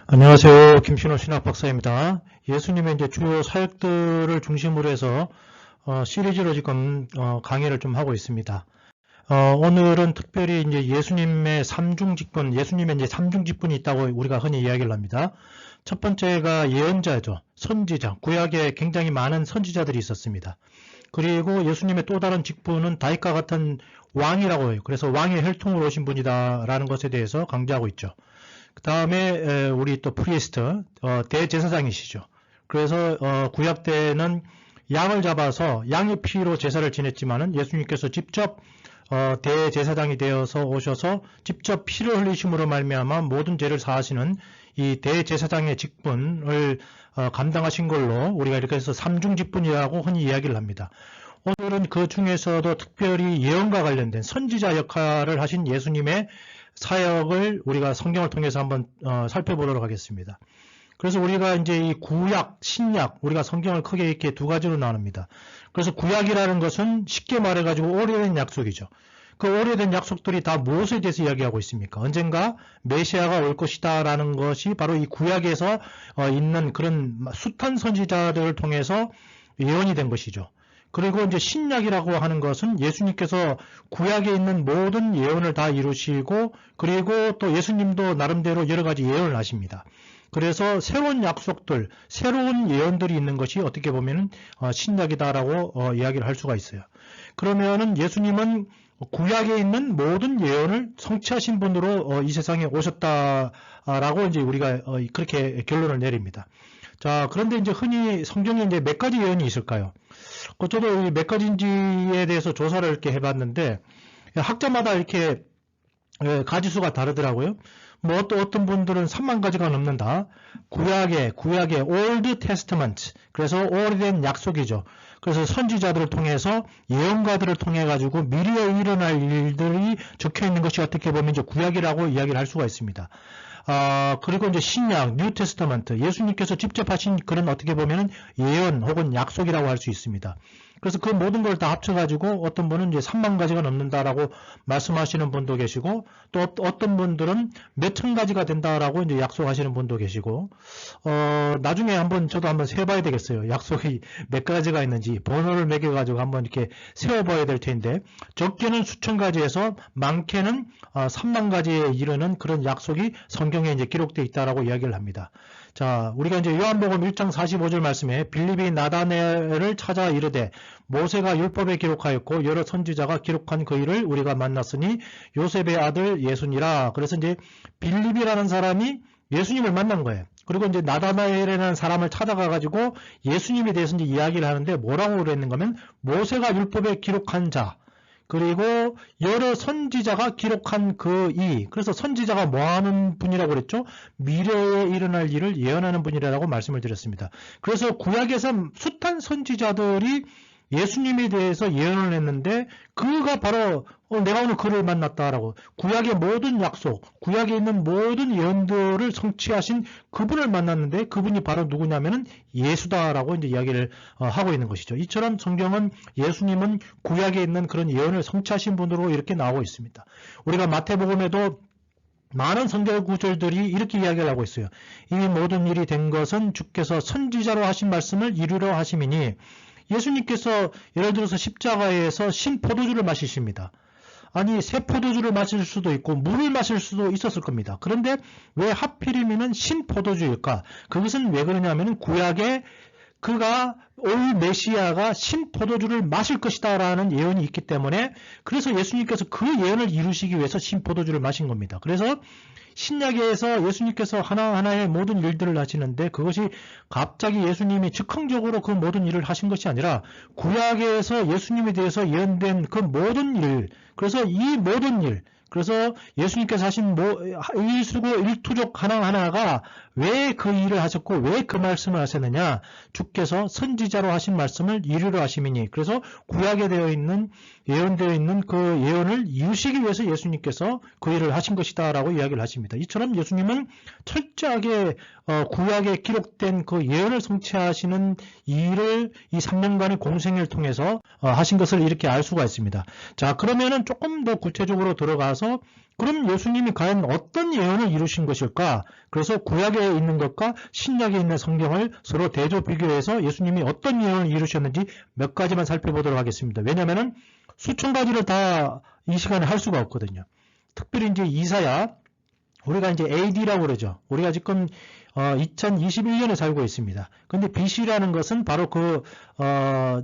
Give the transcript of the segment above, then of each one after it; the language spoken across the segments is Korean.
안녕하세요. 김신호 신학박사입니다. 예수님의 이제 주요 사역들을 중심으로 해서 시리즈로 지금 강의를 좀 하고 있습니다. 오늘은 특별히 이제 예수님의 삼중직분, 예수님의 이제 삼중직분이 있다고 우리가 흔히 이야기를 합니다. 첫 번째가 예언자죠. 선지자. 구약에 굉장히 많은 선지자들이 있었습니다. 그리고 예수님의 또 다른 직분은 다윗과 같은 왕이라고 해요. 그래서 왕의 혈통으로 오신 분이다라는 것에 대해서 강조하고 있죠. 그 다음에 우리 또 프리스트, 대제사장이시죠. 그래서 구약 때는 양을 잡아서 양의 피로 제사를 지냈지만은 예수님께서 직접 대제사장이 되어서 오셔서 직접 피를 흘리심으로 말미암아 모든 죄를 사하시는 이 대제사장의 직분을 감당하신 걸로 우리가 이렇게 해서 삼중직분이라고 흔히 이야기를 합니다. 오늘은 그 중에서도 특별히 예언과 관련된 선지자 역할을 하신 예수님의 사역을 우리가 성경을 통해서 한번 살펴보도록 하겠습니다. 그래서 우리가 이제 이 구약, 신약, 우리가 성경을 크게 이렇게 두 가지로 나눕니다. 그래서 구약이라는 것은 쉽게 말해가지고 오래된 약속이죠. 그 오래된 약속들이 다 무엇에 대해서 이야기하고 있습니까? 언젠가 메시아가 올 것이다 라는 것이 바로 이 구약에서 있는 그런 숱한 선지자들을 통해서 예언이 된 것이죠. 그리고 이제 신약이라고 하는 것은 예수님께서 구약에 있는 모든 예언을 다 이루시고 그리고 또 예수님도 나름대로 여러 가지 예언을 하십니다. 그래서 새로운 약속들, 새로운 예언들이 있는 것이 어떻게 보면 신약이다라고 이야기를 할 수가 있어요. 그러면은 예수님은 구약에 있는 모든 예언을 성취하신 분으로 이 세상에 오셨다라고 이제 우리가 그렇게 결론을 내립니다. 자, 그런데 이제 흔히 성경에 이제 몇 가지 예언이 있을까요? 저도 몇 가지인지에 대해서 조사를 이렇게 해봤는데 학자마다 이렇게 가지수가 다르더라고요. 뭐 어떤 분들은 3만 가지가 넘는다. 구약의 Old Testament. 그래서 오래된 약속이죠. 그래서 선지자들을 통해서 예언가들을 통해 가지고 미래에 일어날 일들이 적혀 있는 것이 어떻게 보면 이제 구약이라고 이야기를 할 수가 있습니다. 그리고 이제 신약, 뉴 테스터먼트, 예수님께서 직접 하신 그런 어떻게 보면 예언 혹은 약속이라고 할 수 있습니다. 그래서 그 모든 걸 다 합쳐가지고 어떤 분은 이제 3만 가지가 넘는다라고 말씀하시는 분도 계시고 또 어떤 분들은 몇천 가지가 된다라고 이제 약속하시는 분도 계시고 나중에 저도 한번 세봐야 되겠어요. 약속이 몇 가지가 있는지 번호를 매겨가지고 한번 이렇게 세워봐야 될 텐데 적게는 수천 가지에서 많게는 3만 가지에 이르는 그런 약속이 성경에 이제 기록되어 있다라고 이야기를 합니다. 자, 우리가 이제 요한복음 1장 45절 말씀에 빌립이 나다나엘을 찾아 이르되 모세가 율법에 기록하였고 여러 선지자가 기록한 그 일을 우리가 만났으니 요셉의 아들 예수니라. 그래서 이제 빌립이라는 사람이 예수님을 만난 거예요. 그리고 이제 나다나엘이라는 사람을 찾아가 가지고 예수님에 대해서 이제 이야기를 하는데 뭐라고 그랬는가 하면 모세가 율법에 기록한 자 그리고 여러 선지자가 기록한 그래서 선지자가 뭐하는 분이라고 그랬죠? 미래에 일어날 일을 예언하는 분이라고 말씀을 드렸습니다. 그래서 구약에서 숱한 선지자들이 예수님에 대해서 예언을 했는데 그가 바로 내가 오늘 그를 만났다라고 구약의 모든 약속, 구약에 있는 모든 예언들을 성취하신 그분을 만났는데 그분이 바로 누구냐면은 예수다라고 이제 이야기를 하고 있는 것이죠. 이처럼 성경은 예수님은 구약에 있는 그런 예언을 성취하신 분으로 이렇게 나오고 있습니다. 우리가 마태복음에도 많은 성경 구절들이 이렇게 이야기를 하고 있어요. 이 모든 일이 된 것은 주께서 선지자로 하신 말씀을 이루려 하심이니 예수님께서 예를 들어서 십자가에서 신 포도주를 마시십니다. 아니 새 포도주를 마실 수도 있고 물을 마실 수도 있었을 겁니다. 그런데 왜 하필이면 신 포도주일까? 그것은 왜 그러냐면 구약에 그가 올 메시아가 신 포도주를 마실 것이다 라는 예언이 있기 때문에 그래서 예수님께서 그 예언을 이루시기 위해서 신 포도주를 마신 겁니다. 그래서 신약에서 예수님께서 하나하나의 모든 일들을 하시는데 그것이 갑자기 예수님이 즉흥적으로 그 모든 일을 하신 것이 아니라 구약에서 예수님에 대해서 예언된 그 모든 일, 그래서 이 모든 일, 그래서 예수님께서 하신 일수고 일투족 하나하나가 왜 그 일을 하셨고 왜 그 말씀을 하셨느냐? 주께서 선지자로 하신 말씀을 이루려 하심이니. 그래서 구약에 예언되어 있는 그 예언을 이루시기 위해서 예수님께서 그 일을 하신 것이다 라고 이야기를 하십니다. 이처럼 예수님은 철저하게 구약에 기록된 그 예언을 성취하시는 일을 이 3년간의 공생애를 통해서 하신 것을 이렇게 알 수가 있습니다. 자, 그러면은 조금 더 구체적으로 들어가서 그럼 예수님이 과연 어떤 예언을 이루신 것일까? 그래서 구약에 있는 것과 신약에 있는 성경을 서로 대조 비교해서 예수님이 어떤 예언을 이루셨는지 몇 가지만 살펴보도록 하겠습니다. 왜냐면은 수천 가지를 다 이 시간에 할 수가 없거든요. 특별히 이제 이사야, 우리가 이제 AD라고 그러죠. 우리가 지금 2021년에 살고 있습니다. 근데 BC라는 것은 바로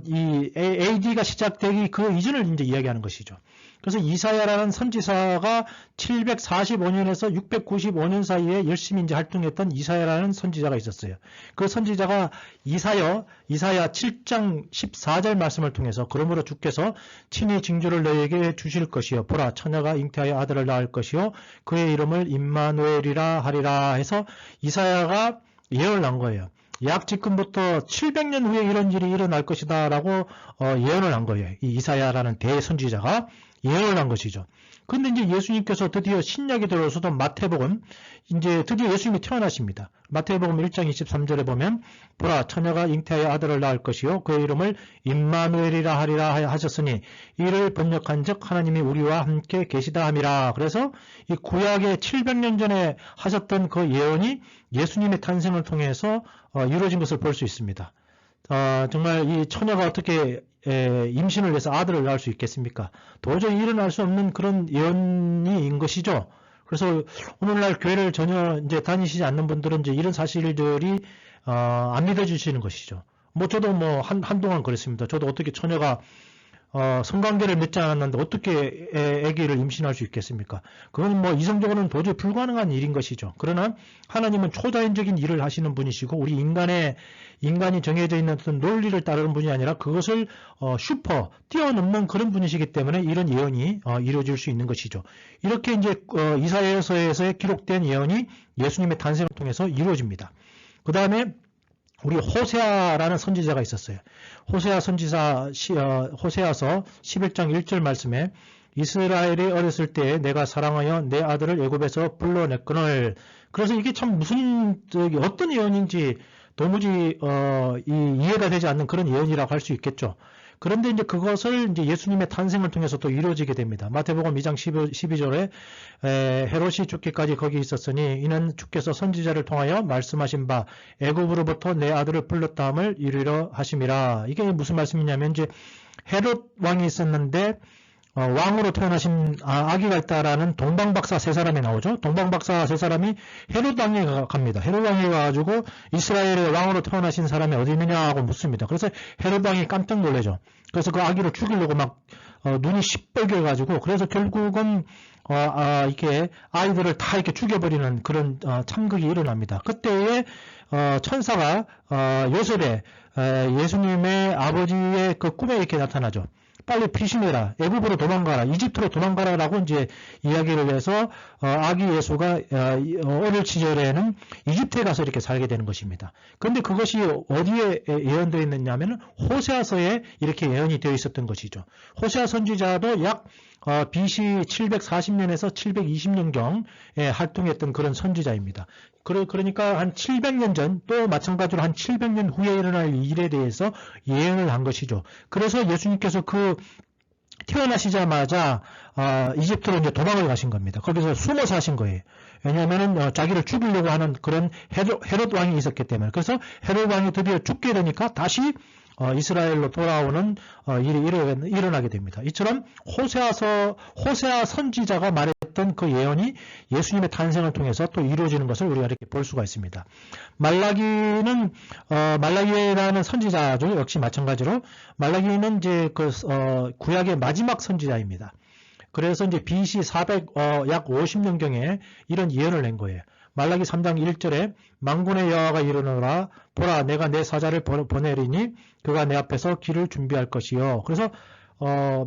이 AD가 시작되기 그 이전을 이제 이야기하는 것이죠. 그래서 이사야라는 선지사가 745년에서 695년 사이에 열심히 이제 활동했던 이사야라는 선지자가 있었어요. 그 선지자가 이사야 7장 14절 말씀을 통해서 그러므로 주께서 친히 징조를 너에게 주실 것이요 보라 처녀가 잉태하여 아들을 낳을 것이요 그의 이름을 임마누엘이라 하리라 해서 이사야가 예언을 한 거예요. 약 지금부터 700년 후에 이런 일이 일어날 것이다 라고 예언을 한 거예요. 이 이사야라는 대선지자가 예언을 한 것이죠. 그런데 이제 예수님께서 드디어 신약이 들어서도 마태복음, 이제 드디어 예수님이 태어나십니다. 마태복음 1장 23절에 보면, 보라, 처녀가 잉태하여 아들을 낳을 것이요. 그의 이름을 임마누엘이라 하리라 하셨으니, 이를 번역한 즉, 하나님이 우리와 함께 계시다 함이라. 그래서 이 구약의 700년 전에 하셨던 그 예언이 예수님의 탄생을 통해서 이루어진 것을 볼 수 있습니다. 정말 이 처녀가 어떻게 임신을 해서 아들을 낳을 수 있겠습니까? 도저히 일어날 수 없는 그런 예언인 것이죠. 그래서 오늘날 교회를 전혀 이제 다니시지 않는 분들은 이제 이런 사실들이 안 믿어주시는 것이죠. 저도 한동안 그랬습니다. 저도 어떻게 처녀가 성관계를 맺지 않았는데 어떻게 아기를 임신할 수 있겠습니까? 그건 이성적으로는 도저히 불가능한 일인 것이죠. 그러나 하나님은 초자연적인 일을 하시는 분이시고 우리 인간이 정해져 있는 어떤 논리를 따르는 분이 아니라 그것을 뛰어넘는 그런 분이시기 때문에 이런 예언이 이루어질 수 있는 것이죠. 이렇게 이제 이사야서에서 기록된 예언이 예수님의 탄생을 통해서 이루어집니다. 그 다음에 우리 호세아라는 선지자가 있었어요. 호세아 선지사 호세아서 11장 1절 말씀에 이스라엘이 어렸을 때에 내가 사랑하여 내 아들을 애굽에서 불러냈거늘. 그래서 이게 참 어떤 예언인지 도무지 이해가 되지 않는 그런 예언이라고 할 수 있겠죠. 그런데 이제 그것을 이제 예수님의 탄생을 통해서 또 이루어지게 됩니다. 마태복음 2장 12절에 헤롯이 죽기까지 거기 있었으니 이는 주께서 선지자를 통하여 말씀하신 바 애굽으로부터 내 아들을 불렀다함을 이루려 하심이라. 이게 무슨 말씀이냐면 이제 헤롯 왕이 있었는데 왕으로 태어나신 아기가 있다라는 동방박사 세 사람이 나오죠. 동방박사 세 사람이 헤롯 왕에 갑니다. 헤롯 왕에 가가지고 이스라엘의 왕으로 태어나신 사람이 어디 있느냐 하고 묻습니다. 그래서 헤롯 왕이 깜짝 놀라죠. 그래서 그 아기를 죽이려고 눈이 시뻘개가지고 그래서 결국은 이렇게 아이들을 다 이렇게 죽여버리는 그런 참극이 일어납니다. 그때에 천사가 요셉의 예수님의 아버지의 그 꿈에 이렇게 나타나죠. 빨리 피신해라. 애굽으로 도망가라. 이집트로 도망가라라고 이제 이야기를 해서 아기 예수가 어릴 시절에는 이집트에 가서 이렇게 살게 되는 것입니다. 그런데 그것이 어디에 예언되어 있느냐면 호세아서에 이렇게 예언이 되어 있었던 것이죠. 호세아 선지자도 약 BC 740년에서 720년경에 활동했던 그런 선지자입니다. 그러니까 한 700년 전 또 마찬가지로 한 700년 후에 일어날 일에 대해서 예언을 한 것이죠. 그래서 예수님께서 태어나시자마자 이집트로 이제 도망을 가신 겁니다. 거기서 숨어서 하신 거예요. 왜냐하면은 자기를 죽이려고 하는 그런 헤롯 왕이 있었기 때문에. 그래서 헤롯 왕이 드디어 죽게 되니까 다시 이스라엘로 돌아오는 일이 일어나게 됩니다. 이처럼 호세아 선지자가 말했던 그 예언이 예수님의 탄생을 통해서 또 이루어지는 것을 우리가 이렇게 볼 수가 있습니다. 말라기라는 선지자죠. 역시 마찬가지로 말라기는 이제 구약의 마지막 선지자입니다. 그래서 이제 BC 약 50년경에 이런 예언을 낸 거예요. 말라기 3장 1절에 만군의 여호와가 이르노라 보라 내가 내 사자를 보내리니 그가 내 앞에서 길을 준비할 것이요. 그래서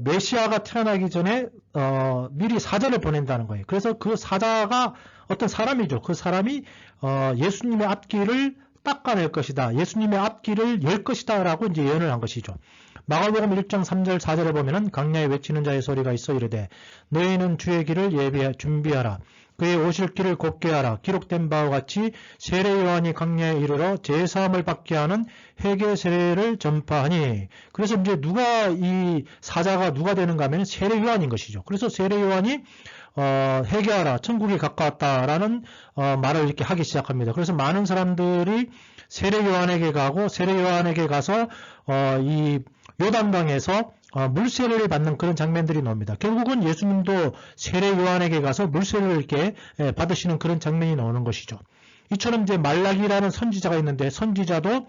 메시아가 태어나기 전에 미리 사자를 보낸다는 거예요. 그래서 그 사자가 어떤 사람이죠. 그 사람이 예수님의 앞길을 닦아낼 것이다. 예수님의 앞길을 열 것이다 라고 이제 예언을 한 것이죠. 마가복음 1장 3절 4절에 보면은 강야에 외치는 자의 소리가 있어 이르되 너희는 주의 길을 준비하라. 그의 오실 길을 곱게 하라. 기록된 바와 같이 세례 요한이 강야에 이르러 제사함을 받게 하는 회개 세례를 전파하니. 그래서 이제 누가 이 사자가 누가 되는가 하면 세례 요한인 것이죠. 그래서 세례 요한이 회개하라, 천국이 가까웠다라는 말을 이렇게 하기 시작합니다. 그래서 많은 사람들이 세례 요한에게 가고 세례 요한에게 가서 이 요단강에서 물세례를 받는 그런 장면들이 나옵니다. 결국은 예수님도 세례 요한에게 가서 물세례를 이렇게 받으시는 그런 장면이 나오는 것이죠. 이처럼 이제 말라기라는 선지자가 있는데 선지자도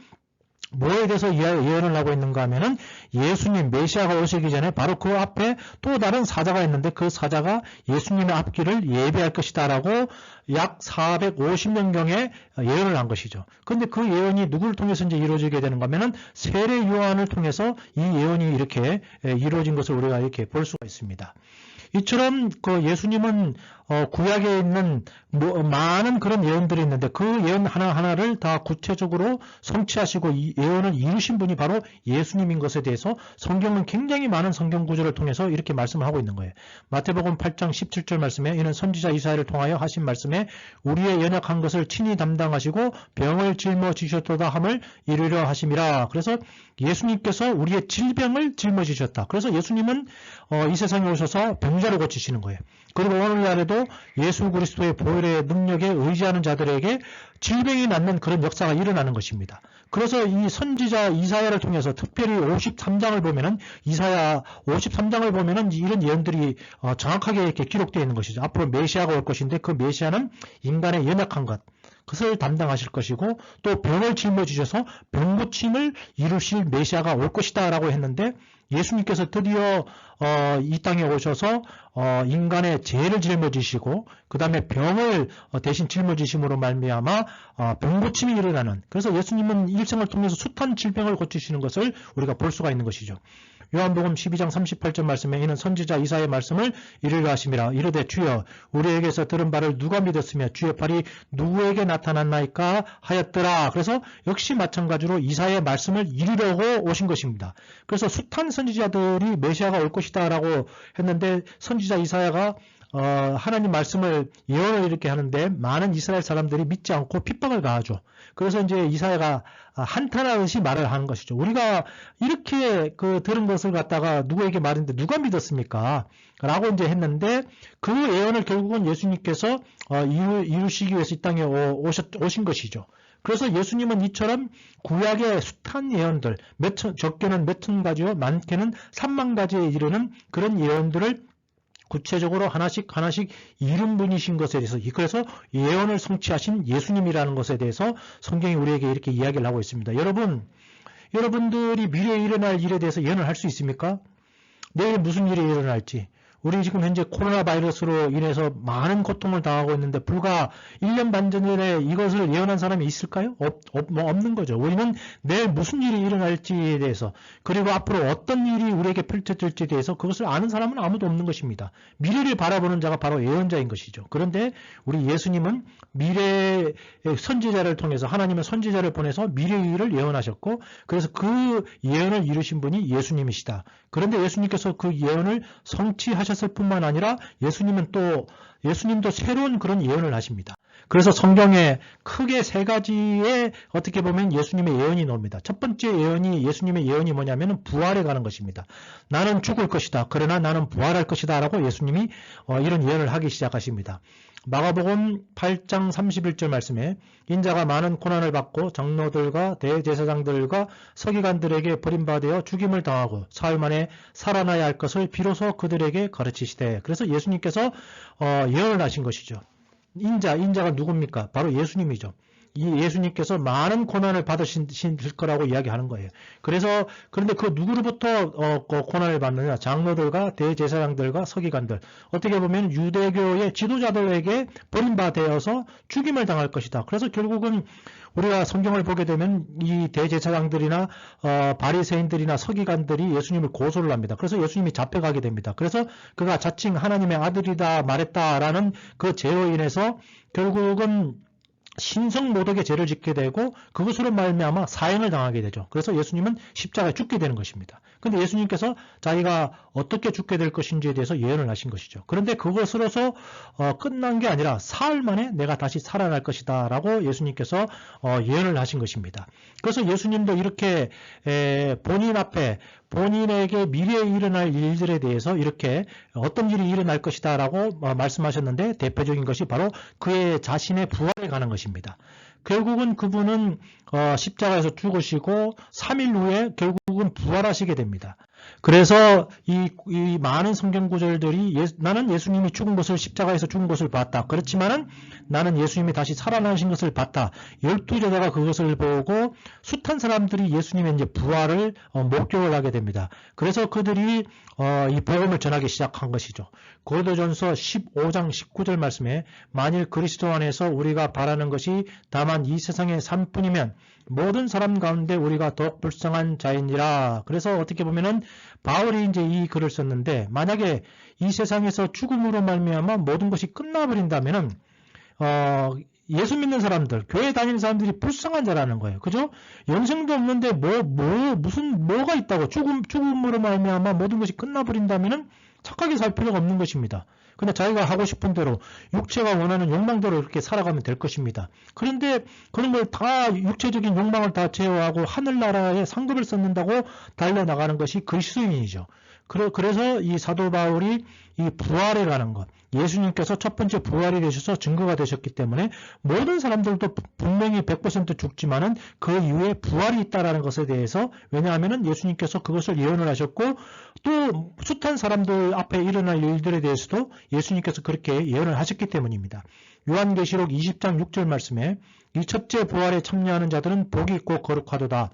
뭐에 대해서 예언을 하고 있는가 하면은 예수님 메시아가 오시기 전에 바로 그 앞에 또 다른 사자가 있는데 그 사자가 예수님의 앞길을 예비할 것이다라고 약 450년경에 예언을 한 것이죠. 그런데 그 예언이 누구를 통해서 이제 이루어지게 되는가 하면은 세례 요한을 통해서 이 예언이 이렇게 이루어진 것을 우리가 이렇게 볼 수가 있습니다. 이처럼 그 예수님은 구약에 있는 많은 그런 예언들이 있는데 그 예언 하나하나를 다 구체적으로 성취하시고 이 예언을 이루신 분이 바로 예수님인 것에 대해서 성경은 굉장히 많은 성경 구절을 통해서 이렇게 말씀을 하고 있는 거예요. 마태복음 8장 17절 말씀에 이는 선지자 이사야를 통하여 하신 말씀에 우리의 연약한 것을 친히 담당하시고 병을 짊어지셨도다 함을 이루려 하심이라. 그래서 예수님께서 우리의 질병을 짊어지셨다. 그래서 예수님은 이 세상에 오셔서 병자를 고치시는 거예요. 그리고 오늘날에도 예수 그리스도의 보혈의 능력에 의지하는 자들에게 질병이 낫는 그런 역사가 일어나는 것입니다. 그래서 이 선지자 이사야를 통해서 특별히 53장을 보면은 이사야 53장을 보면은 이런 예언들이 정확하게 이렇게 기록되어 있는 것이죠. 앞으로 메시아가 올 것인데 그 메시아는 인간의 연약한 것, 그것을 담당하실 것이고 또 병을 짊어지셔서 병고침을 이루실 메시아가 올 것이다 라고 했는데 예수님께서 드디어 이 땅에 오셔서 인간의 죄를 짊어지시고 그 다음에 병을 대신 짊어지심으로 말미암아 병고침이 일어나는, 그래서 예수님은 일생을 통해서 숱한 질병을 고치시는 것을 우리가 볼 수가 있는 것이죠. 요한복음 12장 38절 말씀에 이는 선지자 이사야의 말씀을 이르려 하심이라. 이르되 주여 우리에게서 들은 바를 누가 믿었으며 주의 팔이 누구에게 나타났나이까 하였더라. 그래서 역시 마찬가지로 이사야의 말씀을 이루려고 오신 것입니다. 그래서 숱한 선지자들이 메시아가 올 것이다 라고 했는데 선지자 이사야가 하나님 말씀을 예언을 이렇게 하는데 많은 이스라엘 사람들이 믿지 않고 핍박을 가하죠. 그래서 이제 이사야가 한탄하듯이 말을 하는 것이죠. 우리가 이렇게 들은 것을 갖다가 누구에게 말했는데 누가 믿었습니까? 라고 이제 했는데 그 예언을 결국은 예수님께서 이루시기 위해서 이 땅에 오신 것이죠. 그래서 예수님은 이처럼 구약의 숱한 예언들, 적게는 몇 천 가지요, 많게는 3만 가지에 이르는 그런 예언들을 구체적으로 하나씩 이룬 분이신 것에 대해서, 그래서 예언을 성취하신 예수님이라는 것에 대해서 성경이 우리에게 이렇게 이야기를 하고 있습니다. 여러분들이 미래에 일어날 일에 대해서 예언을 할 수 있습니까? 내일 무슨 일이 일어날지. 우리 지금 현재 코로나 바이러스로 인해서 많은 고통을 당하고 있는데 불과 1년 반 전에 이것을 예언한 사람이 있을까요? 없는 거죠. 우리는 내일 무슨 일이 일어날지에 대해서, 그리고 앞으로 어떤 일이 우리에게 펼쳐질지에 대해서 그것을 아는 사람은 아무도 없는 것입니다. 미래를 바라보는 자가 바로 예언자인 것이죠. 그런데 우리 예수님은 미래의 선지자를 통해서, 하나님의 선지자를 보내서 미래의 일을 예언하셨고, 그래서 그 예언을 이루신 분이 예수님이시다. 그런데 예수님께서 그 예언을 성취하셨을 뿐만 아니라 예수님도 새로운 그런 예언을 하십니다. 그래서 성경에 크게 세 가지의 어떻게 보면 예수님의 예언이 나옵니다. 첫 번째 예수님의 예언이 뭐냐면 부활에 관한 것입니다. 나는 죽을 것이다. 그러나 나는 부활할 것이다. 라고 예수님이 이런 예언을 하기 시작하십니다. 마가복음 8장 31절 말씀에 인자가 많은 고난을 받고 장로들과 대제사장들과 서기관들에게 버림받아 죽임을 당하고 사흘 만에 살아나야 할 것을 비로소 그들에게 가르치시되. 그래서 예수님께서 예언을 하신 것이죠. 인자가 누굽니까? 바로 예수님이죠. 이 예수님께서 많은 고난을 받으실 거라고 이야기하는 거예요. 그런데 그 누구로부터 고난을 받느냐? 장로들과 대제사장들과 서기관들. 어떻게 보면 유대교의 지도자들에게 버림받아서 죽임을 당할 것이다. 그래서 결국은 우리가 성경을 보게 되면 이 대제사장들이나 바리새인들이나 서기관들이 예수님을 고소를 합니다. 그래서 예수님이 잡혀가게 됩니다. 그래서 그가 자칭 하나님의 아들이다 말했다라는 그 죄로 인해서 결국은 신성 모독의 죄를 짓게 되고 그것으로 말미암아 사형을 당하게 되죠. 그래서 예수님은 십자가에 죽게 되는 것입니다. 근데 예수님께서 자기가 어떻게 죽게 될 것인지에 대해서 예언을 하신 것이죠. 그런데 그것으로서 끝난 게 아니라 사흘 만에 내가 다시 살아날 것이다 라고 예수님께서 예언을 하신 것입니다. 그래서 예수님도 이렇게 본인 앞에 본인에게 미래에 일어날 일들에 대해서 이렇게 어떤 일이 일어날 것이다 라고 말씀하셨는데 대표적인 것이 바로 그의 자신의 부활에 관한 것입니다. 결국은 그분은 십자가에서 죽으시고 3일 후에 결국은 부활하시게 됩니다. 그래서 이 많은 성경 구절들이 나는 예수님이 죽은 것을 십자가에서 죽은 것을 봤다. 그렇지만은 나는 예수님이 다시 살아나신 것을 봤다. 12제자가 그것을 보고 숱한 사람들이 예수님의 이제 부활을 목격을 하게 됩니다. 그래서 그들이 이 복음을 전하기 시작한 것이죠. 고린도전서 15장 19절 말씀에 만일 그리스도 안에서 우리가 바라는 것이 다만 이 세상의 삶뿐이면 모든 사람 가운데 우리가 더욱 불쌍한 자이니라. 그래서 어떻게 보면은 바울이 이제 이 글을 썼는데 만약에 이 세상에서 죽음으로 말미암아 모든 것이 끝나버린다면은 예수 믿는 사람들, 교회 다니는 사람들이 불쌍한 자라는 거예요. 그죠? 영생도 없는데 뭐가 있다고 죽음으로 말미암아 모든 것이 끝나버린다면은 착하게 살 필요가 없는 것입니다. 근데 자기가 하고 싶은 대로 육체가 원하는 욕망대로 이렇게 살아가면 될 것입니다. 그런데 그런 걸 다 육체적인 욕망을 다 제어하고 하늘나라에 상급을 쌓는다고 달려나가는 것이 그리스도인이죠. 그래서 이 사도 바울이 이 부활에 관한 것, 예수님께서 첫 번째 부활이 되셔서 증거가 되셨기 때문에 모든 사람들도 분명히 100% 죽지만은 그 이후에 부활이 있다라는 것에 대해서 왜냐하면은 예수님께서 그것을 예언을 하셨고 또 숱한 사람들 앞에 일어날 일들에 대해서도 예수님께서 그렇게 예언을 하셨기 때문입니다. 요한계시록 20장 6절 말씀에 이 첫째 부활에 참여하는 자들은 복이 있고 거룩하도다.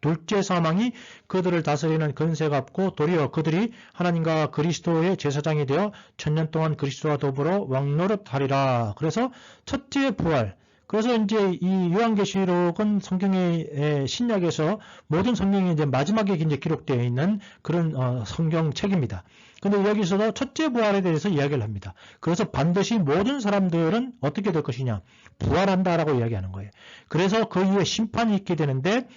둘째 사망이 그들을 다스리는 권세가 없고 도리어 그들이 하나님과 그리스도의 제사장이 되어 천년 동안 그리스도와 더불어 왕노릇하리라. 그래서 첫째 부활. 그래서 이제 이 요한계시록은 성경의 신약에서 모든 성경이 이제 마지막에 이제 기록되어 있는 그런 성경책입니다. 근데 여기서도 첫째 부활에 대해서 이야기를 합니다. 그래서 반드시 모든 사람들은 어떻게 될 것이냐? 부활한다라고 이야기하는 거예요. 그래서 그 이후에 심판이 있게 되는데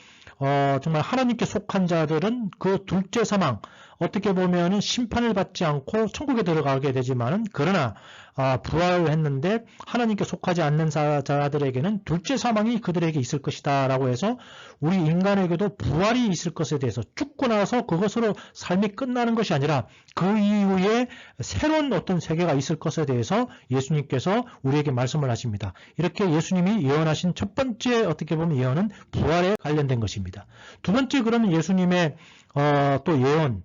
정말 하나님께 속한 자들은 그 둘째 사망, 어떻게 보면은 심판을 받지 않고 천국에 들어가게 되지만은 그러나 부활을 했는데 하나님께 속하지 않는 자들에게는 둘째 사망이 그들에게 있을 것이다 라고 해서 우리 인간에게도 부활이 있을 것에 대해서 죽고 나서 그것으로 삶이 끝나는 것이 아니라 그 이후에 새로운 어떤 세계가 있을 것에 대해서 예수님께서 우리에게 말씀을 하십니다. 이렇게 예수님이 예언하신 첫 번째 어떻게 보면 예언은 부활에 관련된 것입니다. 두 번째 그러면 예수님의 또 예언,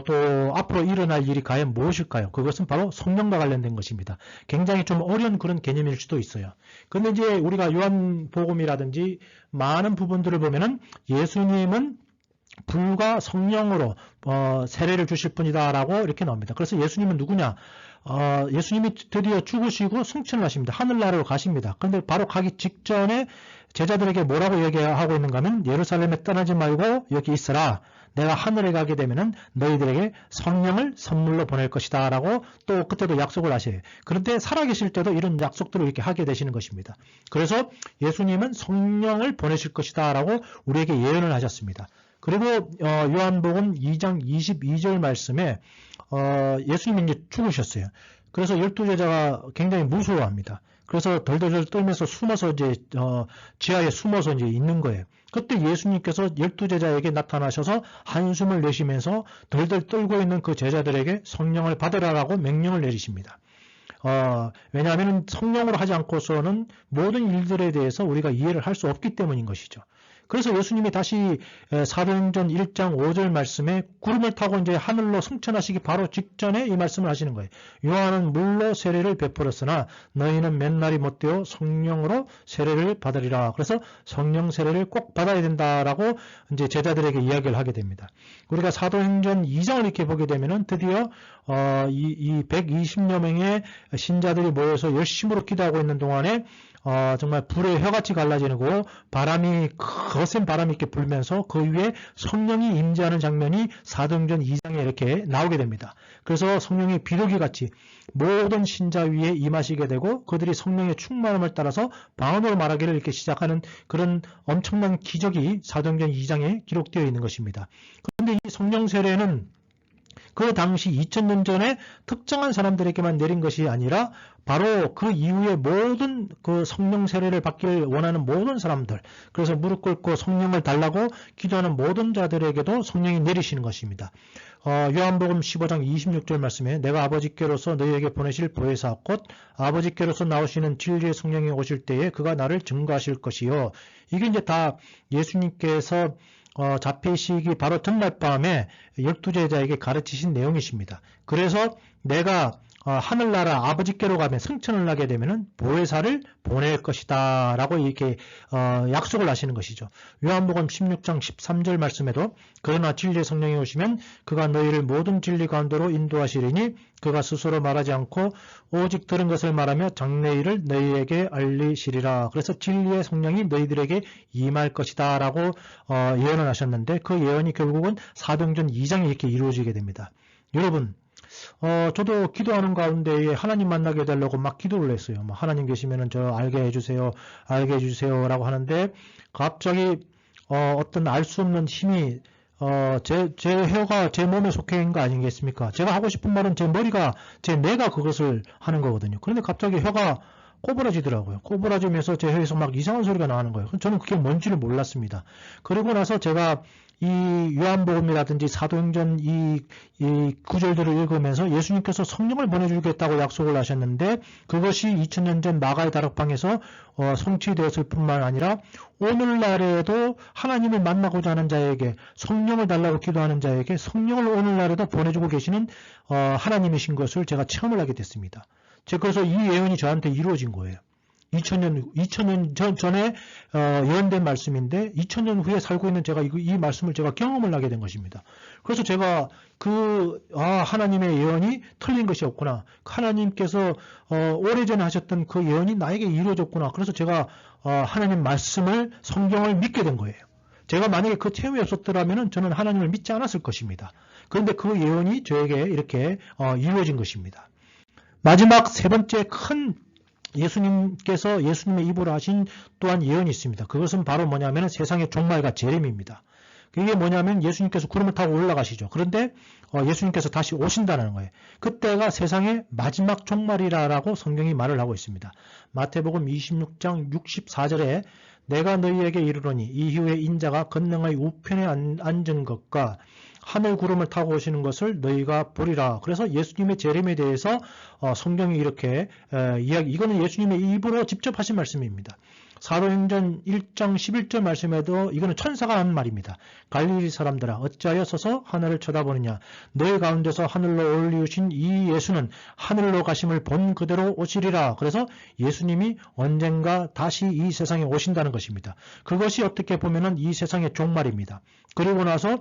또 앞으로 일어날 일이 과연 무엇일까요? 그것은 바로 성령과 관련된 것입니다. 굉장히 좀 어려운 그런 개념일 수도 있어요. 그런데 이제 우리가 요한복음이라든지 많은 부분들을 보면은 예수님은 불과 성령으로 세례를 주실 분이다라고 이렇게 나옵니다. 그래서 예수님은 누구냐? 예수님이 드디어 죽으시고 승천을 하십니다. 하늘나라로 가십니다. 그런데 바로 가기 직전에 제자들에게 뭐라고 얘기하고 있는가 하면 예루살렘에 떠나지 말고 여기 있어라. 내가 하늘에 가게 되면은 너희들에게 성령을 선물로 보낼 것이다 라고 또 그때도 약속을 하셔요. 그런데 살아계실 때도 이런 약속들을 이렇게 하게 되시는 것입니다. 그래서 예수님은 성령을 보내실 것이다 라고 우리에게 예언을 하셨습니다. 그리고 요한복음 2장 22절 말씀에 예수님이 이제 죽으셨어요. 그래서 12제자가 굉장히 무서워합니다. 그래서 덜덜덜 떨면서 숨어서 이제 지하에 숨어서 이제 있는 거예요. 그때 예수님께서 12제자에게 나타나셔서 한숨을 내쉬면서 덜덜 떨고 있는 그 제자들에게 성령을 받으라라고 명령을 내리십니다. 왜냐하면 성령으로 하지 않고서는 모든 일들에 대해서 우리가 이해를 할 수 없기 때문인 것이죠. 그래서 예수님이 다시 사도행전 1장 5절 말씀에 구름을 타고 이제 하늘로 승천하시기 바로 직전에 이 말씀을 하시는 거예요. 요한은 물로 세례를 베풀었으나 너희는 맨날이 못되어 성령으로 세례를 받으리라. 그래서 성령 세례를 꼭 받아야 된다라고 이제 제자들에게 이야기를 하게 됩니다. 우리가 사도행전 2장을 이렇게 보게 되면은 드디어 이 120여 명의 신자들이 모여서 열심으로 기도하고 있는 동안에 정말 불의 혀같이 갈라지고 바람이 거센 바람이 이렇게 불면서 그 위에 성령이 임재하는 장면이 사도행전 2장에 이렇게 나오게 됩니다. 그래서 성령의 비둘기 같이 모든 신자 위에 임하시게 되고 그들이 성령의 충만함을 따라서 방언으로 말하기를 이렇게 시작하는 그런 엄청난 기적이 사도행전 2장에 기록되어 있는 것입니다. 그런데 이 성령 세례는 그 당시 2000년 전에 특정한 사람들에게만 내린 것이 아니라 바로 그 이후에 모든 그 성령 세례를 받기를 원하는 모든 사람들, 그래서 무릎 꿇고 성령을 달라고 기도하는 모든 자들에게도 성령이 내리시는 것입니다. 요한복음 15장 26절 말씀에 내가 아버지께로서 너희에게 보내실 보혜사 곧 아버지께로서 나오시는 진리의 성령이 오실 때에 그가 나를 증거하실 것이요. 이게 이제 다 예수님께서 잡히시기 바로 전날 밤에 12제자에게 가르치신 내용이십니다. 그래서 내가 하늘나라 아버지께로 가면 승천을 하게 되면은 보혜사를 보낼 것이다 라고 이렇게 약속을 하시는 것이죠. 요한복음 16장 13절 말씀에도 그러나 진리의 성령이 오시면 그가 너희를 모든 진리 가운데로 인도하시리니 그가 스스로 말하지 않고 오직 들은 것을 말하며 장래일을 너희에게 알리시리라. 그래서 진리의 성령이 너희들에게 임할 것이다 라고 예언을 하셨는데 그 예언이 결국은 사도행전 2장에 이렇게 이루어지게 됩니다. 여러분, 저도 기도하는 가운데에 하나님 만나게 해달라고 막 기도를 했어요. 하나님 계시면은 저 알게 해주세요, 알게 해주세요 라고 하는데 갑자기 어떤 알 수 없는 힘이 제 혀가 제 몸에 속해 있는 거 아니겠습니까? 제가 하고 싶은 말은 제 머리가, 제 뇌가 그것을 하는 거거든요. 그런데 갑자기 혀가 꼬부라지더라고요. 꼬부라지면서 제 혀에서 막 이상한 소리가 나는 거예요. 저는 그게 뭔지를 몰랐습니다. 그리고 나서 제가 이 요한복음이라든지 사도행전 이 구절들을 읽으면서 예수님께서 성령을 보내주겠다고 약속을 하셨는데 그것이 2000년 전 마가의 다락방에서 성취되었을 뿐만 아니라 오늘날에도 하나님을 만나고자 하는 자에게 성령을 달라고 기도하는 자에게 성령을 오늘날에도 보내주고 계시는 하나님이신 것을 제가 체험을 하게 됐습니다. 그래서 이 예언이 저한테 이루어진 거예요. 2000년 전에 예언된 말씀인데 2000년 후에 살고 있는 제가 이 말씀을 제가 경험을 하게 된 것입니다. 그래서 제가 하나님의 예언이 틀린 것이 없구나. 하나님께서 오래전에 하셨던 그 예언이 나에게 이루어졌구나. 그래서 제가 하나님 말씀을, 성경을 믿게 된 거예요. 제가 만약에 그 체험이 없었더라면 저는 하나님을 믿지 않았을 것입니다. 그런데 그 예언이 저에게 이렇게 이루어진 것입니다. 마지막 세 번째 큰 예수님께서 예수님의 입으로 하신 또한 예언이 있습니다. 그것은 바로 뭐냐면 세상의 종말과 재림입니다. 그게 뭐냐면 예수님께서 구름을 타고 올라가시죠. 그런데 예수님께서 다시 오신다는 거예요. 그때가 세상의 마지막 종말이라고 성경이 말을 하고 있습니다. 마태복음 26장 64절에 내가 너희에게 이르노니 이후에 인자가 권능의 우편에 앉은 것과 하늘 구름을 타고 오시는 것을 너희가 보리라. 그래서 예수님의 재림에 대해서 성경이 이렇게 이거는 예수님의 입으로 직접 하신 말씀입니다. 사도행전 1장 11절 말씀에도 이거는 천사가 하는 말입니다. 갈릴리 사람들아 어찌하여 서서 하늘을 쳐다보느냐. 너희 가운데서 하늘로 올리우신 이 예수는 하늘로 가심을 본 그대로 오시리라. 그래서 예수님이 언젠가 다시 이 세상에 오신다는 것입니다. 그것이 어떻게 보면은 이 세상의 종말입니다. 그리고 나서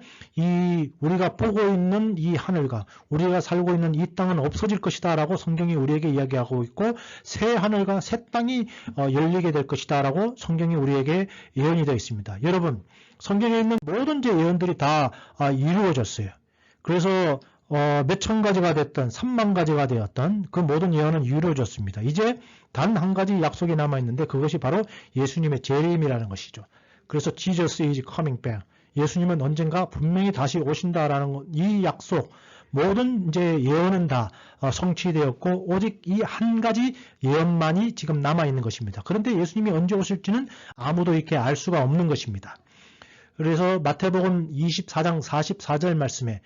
우리가 보고 있는 이 하늘과 우리가 살고 있는 이 땅은 없어질 것이다 라고 성경이 우리에게 이야기하고 있고 새 하늘과 새 땅이 열리게 될 것이다 라고 성경이 우리에게 예언이 되어 있습니다. 여러분, 성경에 있는 모든 제 예언들이 다 이루어졌어요. 그래서 몇천 가지가 됐던 3만 가지가 되었던 그 모든 예언은 이루어졌습니다. 이제 단 한 가지 약속이 남아있는데 그것이 바로 예수님의 재림이라는 것이죠. 그래서 Jesus is coming back. 예수님은 언젠가 분명히 다시 오신다라는 이 약속, 모든 이제 예언은 다 성취되었고 오직 이 한 가지 예언만이 지금 남아 있는 것입니다. 그런데 예수님이 언제 오실지는 아무도 이렇게 알 수가 없는 것입니다. 그래서 마태복음 24장 44절 말씀에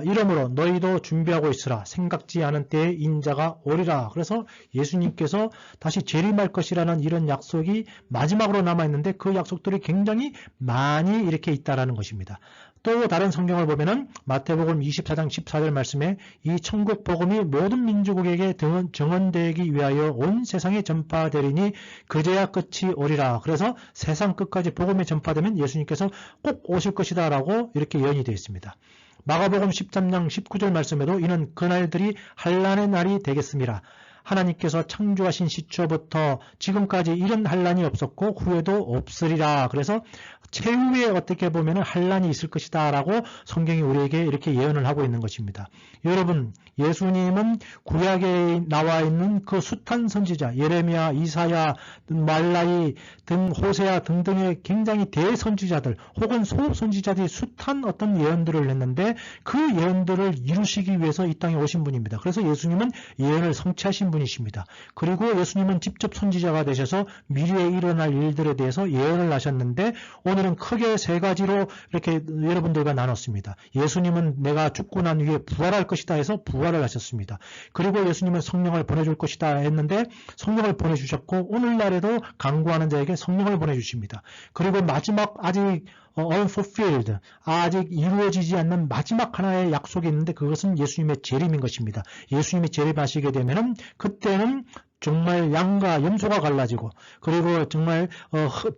이러므로 너희도 준비하고 있으라. 생각지 않은 때에 인자가 오리라. 그래서 예수님께서 다시 재림할 것이라는 이런 약속이 마지막으로 남아있는데 그 약속들이 굉장히 많이 이렇게 있다라는 것입니다. 또 다른 성경을 보면은 마태복음 24장 14절 말씀에 이 천국 복음이 모든 민족에게 증언되기 위하여 온 세상에 전파되리니 그제야 끝이 오리라. 그래서 세상 끝까지 복음이 전파되면 예수님께서 꼭 오실 것이다 라고 이렇게 예언이 되어 있습니다. 마가복음 13장 19절 말씀에도 이는 그날들이 환난의 날이 되겠습니다. 하나님께서 창조하신 시초부터 지금까지 이런 환란이 없었고 후에도 없으리라. 그래서 최후에 어떻게 보면 환란이 있을 것이다 라고 성경이 우리에게 이렇게 예언을 하고 있는 것입니다. 여러분, 예수님은 구약에 나와 있는 그 숱한 선지자 예레미야, 이사야, 말라기 등 호세아 등등의 굉장히 대선지자들 혹은 소선지자들이 숱한 어떤 예언들을 했는데 그 예언들을 이루시기 위해서 이 땅에 오신 분입니다. 그래서 예수님은 예언을 성취하신 분이십니다. 그리고 예수님은 직접 선지자가 되셔서 미래에 일어날 일들에 대해서 예언을 하셨는데 오늘은 크게 세 가지로 이렇게 여러분들과 나눴습니다. 예수님은 내가 죽고 난 후에 부활할 것이다 해서 부활을 하셨습니다. 그리고 예수님은 성령을 보내줄 것이다 했는데 성령을 보내주셨고 오늘날에도 강구하는 자에게 성령을 보내주십니다. 그리고 마지막 아직 unfulfilled, 아직 이루어지지 않는 마지막 하나의 약속이 있는데 그것은 예수님의 재림인 것입니다. 예수님이 재림하시게 되면은 그때는 정말 양과 염소가 갈라지고 그리고 정말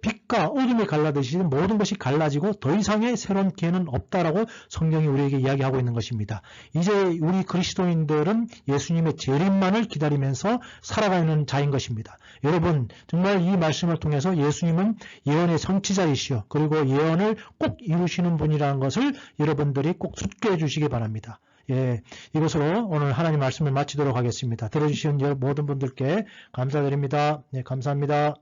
빛과 어둠이 갈라듯이 모든 것이 갈라지고 더 이상의 새로운 기회는 없다라고 성경이 우리에게 이야기하고 있는 것입니다. 이제 우리 그리스도인들은 예수님의 재림만을 기다리면서 살아가는 자인 것입니다. 여러분 정말 이 말씀을 통해서 예수님은 예언의 성취자이시오. 그리고 예언을 꼭 이루시는 분이라는 것을 여러분들이 꼭 숙고해 주시기 바랍니다. 예, 이것으로 오늘 하나님 말씀을 마치도록 하겠습니다. 들어주신 모든 분들께 감사드립니다. 네, 감사합니다.